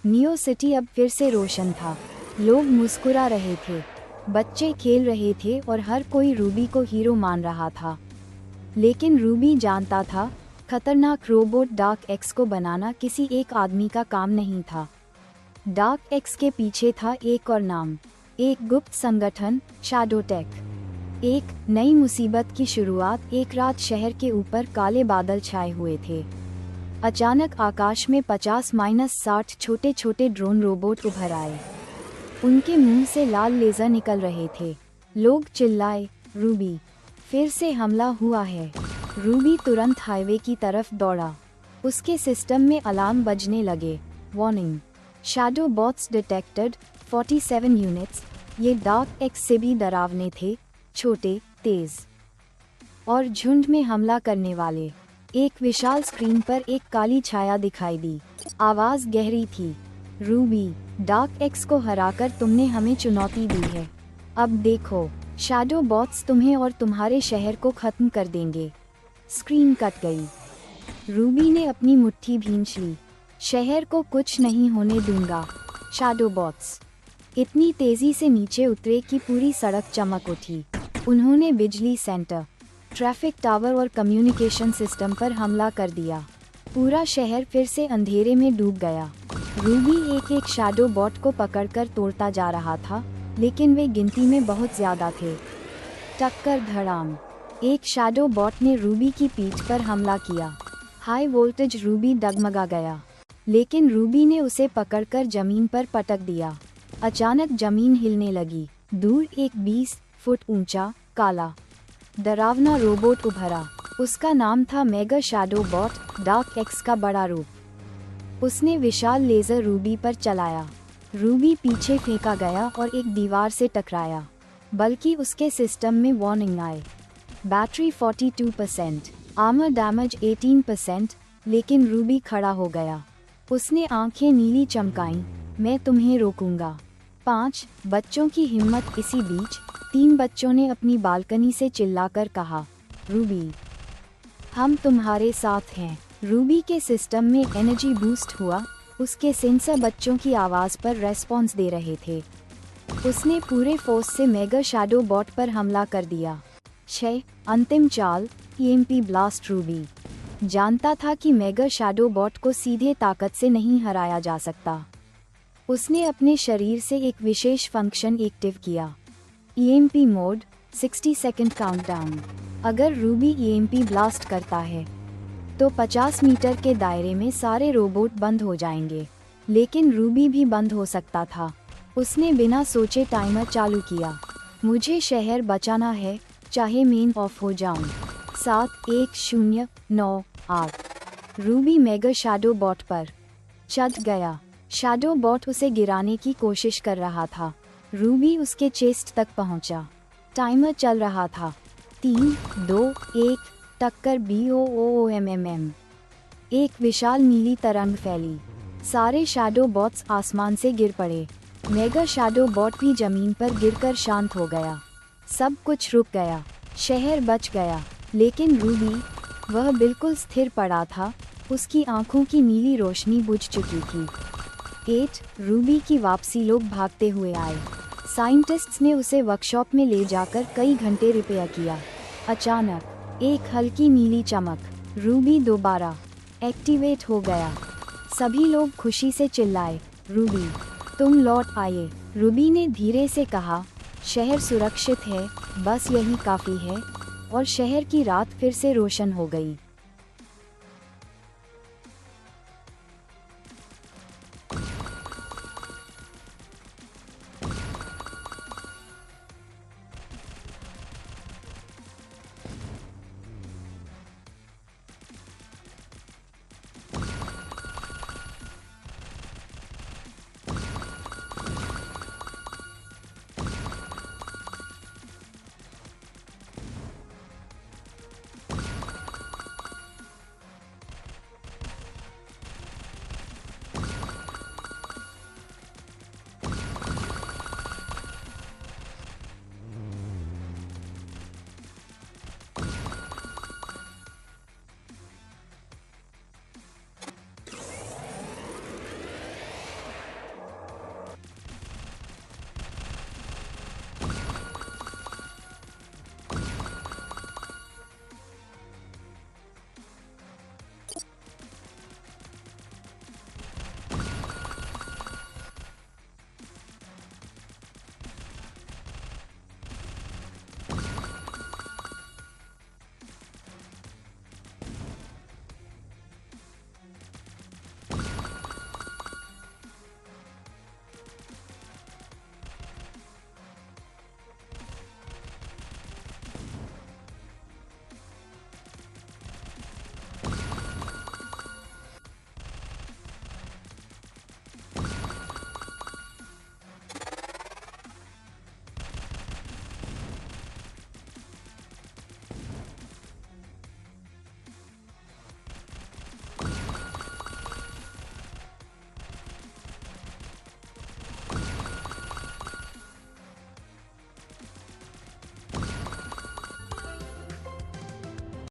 Neo city अब फिर से रोशन था। लोग मुस्कुरा रहे थे, बच्चे खेल रहे थे और हर कोई रूबी को हीरो मान रहा था। लेकिन रूबी जानता था, खतरनाक रोबोट डार्क एक्स को बनाना किसी एक आदमी का काम नहीं था। डार्क एक्स के पीछे था एक और नाम, एक गुप्त संगठन, शैडो टेक। एक नई मुसीबत की शुरुआत। एक रात शहर के ऊपर काले बादल छाए हुए थे। अचानक आकाश में 50-60 छोटे छोटे ड्रोन रोबोट उभर आए। उनके मुंह से लाल लेजर निकल रहे थे। लोग चिल्लाए, रूबी, फिर से हमला हुआ है। रूबी तुरंत हाईवे की तरफ दौड़ा। उसके सिस्टम में अलार्म बजने लगे। Warning, shadow bots detected, 47 units. ये डार्क एक्स से भी डरावने थे, छोटे, तेज और झुंड में हमला करने वाले। एक विशाल स्क्रीन पर एक काली छाया दिखाई दी। आवाज गहरी थी, रूबी, डार्क एक्स को हराकर तुमने हमें चुनौती दी है। अब देखो, शैडो बॉट्स तुम्हें और तुम्हारे शहर को खत्म कर देंगे। स्क्रीन कट गई। रूबी ने अपनी मुट्ठी भींच ली। शहर को कुछ नहीं होने दूंगा। शैडो बॉट्स इतनी तेजी से नीचे उतरे कि पूरी सड़क चमक उठी। उन्होंने बिजली सेंटर, ट्रैफिक टावर और कम्युनिकेशन सिस्टम पर हमला कर दिया। पूरा शहर फिर से अंधेरे में डूब गया। रूबी एक एक शैडो बॉट को पकड़कर तोड़ता जा रहा था, लेकिन वे गिनती में बहुत ज्यादा थे। टक्कर, धड़ाम। एक शैडो बॉट ने रूबी की पीठ पर हमला किया। High voltage. रूबी डगमगा गया, लेकिन रूबी ने उसे पकड़कर जमीन पर पटक दिया। अचानक जमीन हिलने लगी। दूर एक 20 फुट ऊंचा, काला, डरावना रोबोट उभरा। उसका नाम था mega shadow bot, dark X का बड़ा रूप। उसने विशाल लेजर रूबी पर चलाया। रूबी पीछे फेंका गया और एक दीवार से टकराया, बल्कि उसके सिस्टम में वार्निंग आए। Battery 42%, armour damage 18%। लेकिन रूबी खड़ा हो गया। उसने आंखें नीली चमकाईं, मैं तुम्हें रोकूंगा। 5 बच्चों की हिम्मत। इसी बीच 3 बच्चों ने अपनी बालकनी से चिल्लाकर कहा, रूबी, हम तुम्हारे साथ हैं। रूबी के सिस्टम में एनर्जी बूस्ट हुआ। उसके सेंसर बच्चों की आवाज़ पर रेस्पॉन्स दे रहे थे। उसने पूरे फोर्स से मेगा शैडो बॉट पर हमला कर दिया। 6 अंतिम चाल, ईएमपी ब्लास्ट। रूबी जानता था कि मेगा शैडो बॉट को सीधे ताकत से नहीं हराया जा सकता। उसने अपने शरीर से एक विशेष फंक्शन एक्टिव किया, ईएमपी मोड, 60 सेकंड काउंटडाउन। अगर रूबी ईएमपी ब्लास्ट करता है तो 50 मीटर के दायरे में सारे रोबोट बंद हो जाएंगे। लेकिन रूबी भी बंद हो सकता था। उसने बिना सोचे टाइमर चालू किया। मुझे शहर बचाना है, चाहे मैं ऑफ हो जाऊं। 7 1 0 9 8। रूबी मेगा शैडो बॉट पर चढ़ गया। शैडो बॉट उसे गिराने की कोशिश कर रहा था। रूबी उसके चेस्ट तक पहुंचा। टाइमर चल रहा था। 3 2 1। टक्कर। BOOMMM। एक विशाल नीली तरंग फैली। सारे शैडो बॉट्स आसमान से गिर पड़े। मेगा शैडो बॉट भी जमीन पर गिरकर शांत हो गया। सब कुछ रुक गया। शहर बच गया, लेकिन रूबी, वह बिल्कुल स्थिर पड़ा था। उसकी आंखों की नीली रोशनी बुझ चुकी थी। 8 रूबी की वापसी। लोग भागते हुए आए। साइंटिस्ट्स ने उसे वर्कशॉप में ले जाकर कई घंटे रिपेयर किया। अचानक एक हल्की नीली चमक। रूबी दोबारा एक्टिवेट हो गया। सभी लोग खुशी से चिल्लाए, रूबी, तुम लौट आए। रूबी ने धीरे से कहा, शहर सुरक्षित है, बस यही काफ़ी है। और शहर की रात फिर से रोशन हो गई।